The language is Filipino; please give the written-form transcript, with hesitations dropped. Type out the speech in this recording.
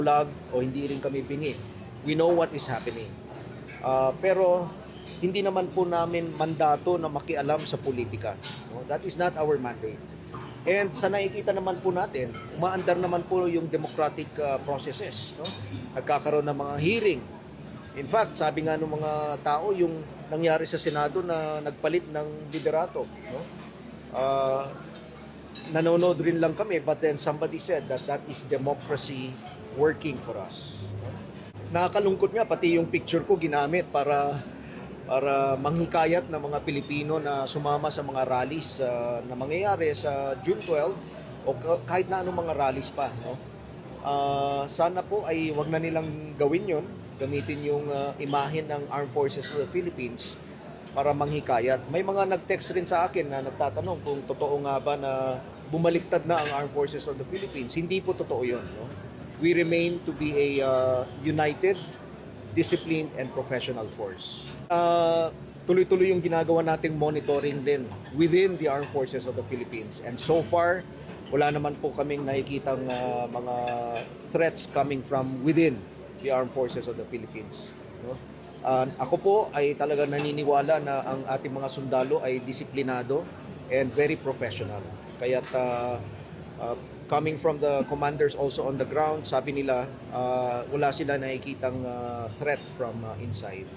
vlog o hindi rin kami bingi. We know what is happening. Pero hindi naman po namin mandato na makialam sa politika. No? That is not our mandate. And sa nakikita naman po natin, umaandar naman po yung democratic processes. No? Nagkakaroon ng mga hearing. In fact, sabi nga ng mga tao, yung nangyari sa Senado na nagpalit ng liderato. No? Nanonood rin lang kami, but then somebody said that that is democracy working for us. Nakakalungkot nga, pati yung picture ko ginamit para manghikayat ng mga Pilipino na sumama sa mga rallies na mangyayari sa June 12 o kahit na anong mga rallies pa. No? Sana po ay wag na nilang gawin yon, gamitin yung imahe ng Armed Forces of the Philippines para manghikayat. May mga nag-text rin sa akin na nagtatanong kung totoo nga ba na bumaliktad na ang Armed Forces of the Philippines. Hindi po totoo yun. No? We remain to be a united, disciplined, and professional force. Tuloy-tuloy yung ginagawa nating monitoring din within the Armed Forces of the Philippines. And so far, wala naman po kaming nakikitang mga threats coming from within the Armed Forces of the Philippines. No? Ako po ay talagang naniniwala na ang ating mga sundalo ay disiplinado and very professional. Kaya't coming from the commanders also on the ground, sabi nila wala sila nakikitang threat from inside.